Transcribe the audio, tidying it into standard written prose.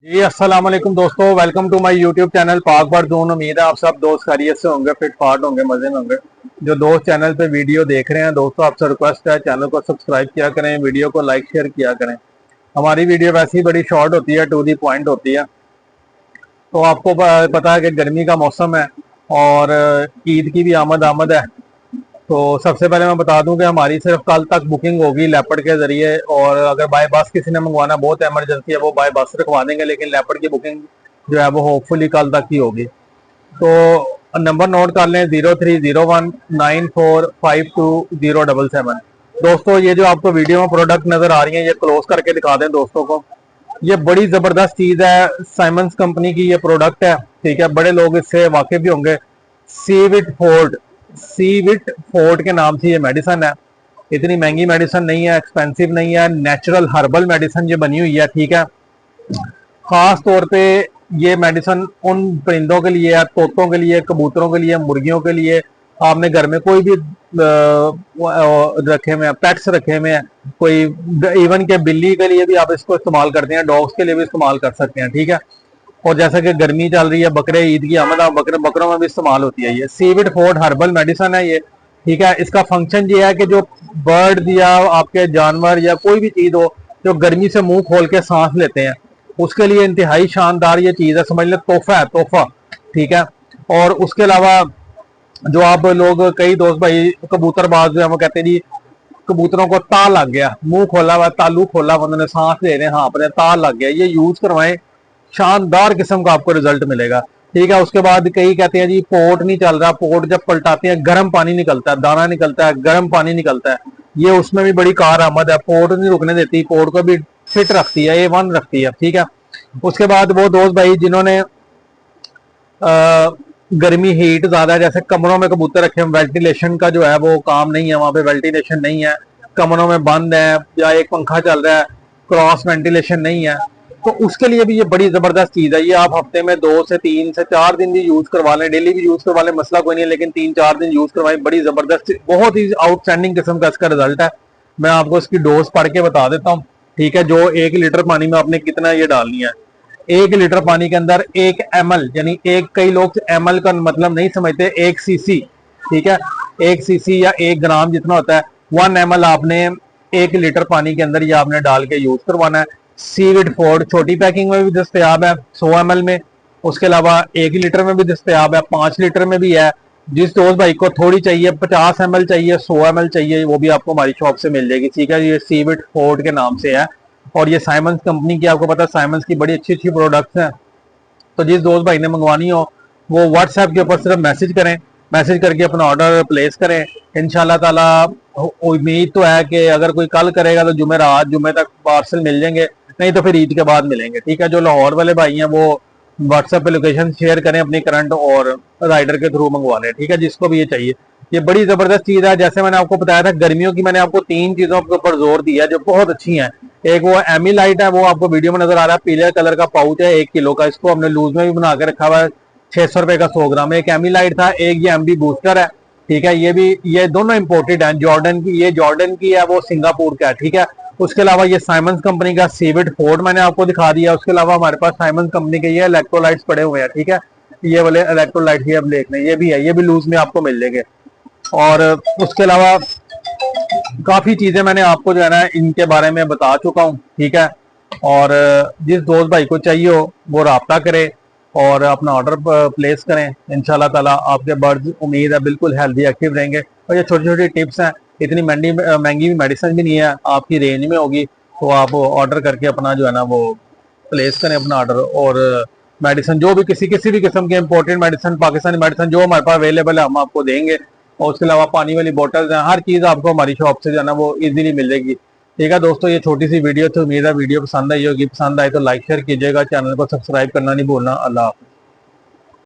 जी अस्सलाम वालेकुम दोस्तों, welcome to my YouTube channel Pak bar zone. उम्मीद है आप सब दोस्त खैरियत से होंगे, फिट फाट होंगे, मजे में होंगे। जो दोस्त चैनल पे वीडियो देख रहे हैं दोस्तों, आपसे रिक्वेस्ट है चैनल को सब्सक्राइब किया करें, वीडियो को लाइक शेयर किया करें। हमारी वीडियो वैसे ही बड़ी शॉर्ट होती है, टू दी पॉइंट होती है। तो आपको पता है कि गर्मी का मौसम है और ईद की भी आमद आमद है। तो सबसे पहले मैं बता दूं कि हमारी सिर्फ कल तक बुकिंग होगी लेपर्ड के जरिए, और अगर बाय बस किसी ने मंगवाना, बहुत इमरजेंसी है, वो बाय बस रखवा देंगे, लेकिन लेपर्ड की बुकिंग जो है वो होपफुली कल तक ही होगी। तो नंबर नोट कर लें, 030194520777। दोस्तों ये जो आपको वीडियो में प्रोडक्ट नजर आ रही है, ये क्लोज करके दिखा दें दोस्तों को। ये बड़ी जबरदस्त चीज है, साइमंस कंपनी की ये प्रोडक्ट है, ठीक है। बड़े लोग इससे वाकिफ भी होंगे। सीविट फोर्ड, सीविट फोर्ड के नाम से ये मेडिसिन है। इतनी महंगी मेडिसिन नहीं है, एक्सपेंसिव नहीं है, नेचुरल हर्बल मेडिसिन ये बनी हुई है, ठीक है। खास तौर पे ये मेडिसिन उन परिंदों के लिए है, तोतों के लिए, कबूतरों के लिए, मुर्गियों के लिए। आपने घर में कोई भी रखे हुए हैं, पेट्स रखे हुए हैं, कोई इवन के बिल्ली के लिए भी आप इसको इस्तेमाल करते हैं, डॉग्स के लिए भी इस्तेमाल कर सकते हैं, ठीक है। और जैसा कि गर्मी चल रही है, बकरे ईद की आमद, बकरों में भी इस्तेमाल होती है। ये सीविड फोर्ड हर्बल मेडिसिन है ये, ठीक है। इसका फंक्शन ये है कि जो बर्ड या आपके जानवर या कोई भी चीज हो जो गर्मी से मुंह खोल के सांस लेते हैं, उसके लिए इंतहाई शानदार ये चीज है, समझ ले तोहफा है, तोहफा, ठीक है। और उसके अलावा जो आप लोग, कई दोस्त भाई कबूतरबाज जो है वो कहते हैं जी कबूतरों को ता लग गया, मुंह खोला हुआ, तालू खोला हुआ, उन्होंने सांस ले रहे हैं, हाँ अपने ता लग गया, ये यूज करवाएं, शानदार किस्म का आपको रिजल्ट मिलेगा, ठीक है। उसके बाद कई कहते हैं जी पोर्ट नहीं चल रहा, पोर्ट जब पलटाते हैं गर्म पानी निकलता है, दाना निकलता है, गर्म पानी निकलता है, ये उसमें भी बड़ी कारआमद है, पोर्ट नहीं रुकने देती, पोर्ट को भी फिट रखती है, A1 रखती है, ठीक है। उसके बाद वो दोस्त भाई जिन्होंने गर्मी हीट ज्यादा है, जैसे कमरों में कबूतर रखे हैं, वेंटिलेशन का जो है वो काम नहीं है, वहां पे वेंटिलेशन नहीं है, कमरों में बंद है या एक पंखा चल रहा है, क्रॉस वेंटिलेशन नहीं है, तो उसके लिए भी ये बड़ी जबरदस्त चीज है। ये आप हफ्ते में 2 से 3 से 4 दिन भी यूज करवा लें, डेली भी यूज करवा लें, मसला कोई नहीं है, लेकिन 3-4 दिन यूज करवाएं, बड़ी जबरदस्त, बहुत ही आउटस्टैंडिंग किस्म का इसका रिजल्ट है। मैं आपको इसकी डोज पढ़ के बता देता हूँ, ठीक है। जो 1 लीटर पानी में आपने कितना ये डालनी है, 1 लीटर पानी के अंदर 1 ml, यानी एक, कई लोग ml का मतलब नहीं समझते, 1 cc, ठीक है, 1 cc या 1 ग्राम जितना होता है, 1 ml आपने 1 लीटर पानी के अंदर ये आपने डाल के यूज करवाना है। सीविड फोर्ड छोटी पैकिंग में भी दस्तयाब है 100 ml में, उसके अलावा 1 लीटर में भी दस्तयाब है, 5 लीटर में भी है। जिस दोस्त भाई को थोड़ी चाहिए, 50 ml चाहिए, 100 ml चाहिए, वो भी आपको हमारी शॉप से मिल जाएगी, ठीक है। ये सीविड फोर्ड के नाम से है, और ये साइमंस कंपनी की, आपको पता है साइमंस की बड़ी अच्छी अच्छी प्रोडक्ट्स हैं। तो जिस दोस्त भाई ने मंगवानी हो वो व्हाट्सएप के ऊपर सिर्फ मैसेज करें, मैसेज करके अपना ऑर्डर प्लेस करें। इंशाल्लाह ताला उम्मीद तो है कि अगर कोई कल करेगा तो जुमे तक पार्सल मिल जाएंगे, नहीं तो फिर ईद के बाद मिलेंगे, ठीक है। जो लाहौर वाले भाई हैं वो व्हाट्सएप पे लोकेशन शेयर करें अपनी करंट, और राइडर के थ्रू मंगवा लें, ठीक है, जिसको भी ये चाहिए। ये बड़ी जबरदस्त चीज है। जैसे मैंने आपको बताया था गर्मियों की, मैंने आपको 3 चीजों के ऊपर जोर दिया जो बहुत अच्छी हैं। एक वो एमी लाइट है, वो आपको वीडियो में नजर आ रहा है, पीले कलर का पाउच है 1 किलो का, इसको हमने लूज में भी बना के रखा हुआ है, 600 रुपए का 100 ग्राम। एक एमी लाइट था, एक ये MB बूस्टर है, ठीक है। ये दोनों इंपोर्टेड हैं, जॉर्डन की, ये जॉर्डन की है, वो सिंगापुर का है, ठीक है। उसके अलावा ये साइमंस कंपनी का सीविड फोर्ड मैंने आपको दिखा दिया। उसके अलावा हमारे पास साइमंस कंपनी के ये इलेक्ट्रोलाइट्स पड़े हुए हैं, ठीक है। ये वाले इलेक्ट्रोलाइट्स ये अब देख लें, ये भी है, ये भी लूज में आपको मिल जाएंगे। और उसके अलावा काफी चीजें मैंने आपको जो है ना इनके बारे में बता चुका हूँ, ठीक है। और जिस दोस्त भाई को चाहिए हो वो राब्ता करे और अपना ऑर्डर प्लेस करें। इंशाल्लाह ताला आपके बर्ड्स, उम्मीद है, बिल्कुल हेल्दी एक्टिव रहेंगे। और ये छोटी छोटी टिप्स हैं, इतनी महंगी मेडिसिन भी नहीं है, आपकी रेंज में होगी, तो आप ऑर्डर करके अपना जो है ना वो प्लेस करें अपना ऑर्डर। और मेडिसिन जो भी किसी भी किस्म के इंपोर्टेंट मेडिसिन, पाकिस्तानी मेडिसिन जो हमारे पास अवेलेबल है हम आपको देंगे। और उसके अलावा पानी वाली बोटल्स हैं, हर चीज़ आपको हमारी शॉप से जो है ना वो इजीली मिल जाएगी, ठीक है। दोस्तों ये छोटी सी वीडियो थी, उम्मीद है वीडियो पसंद आई होगी, पसंद आए तो लाइक शेयर कीजिएगा, चैनल को सब्सक्राइब करना नहीं भूलना। अल्लाह।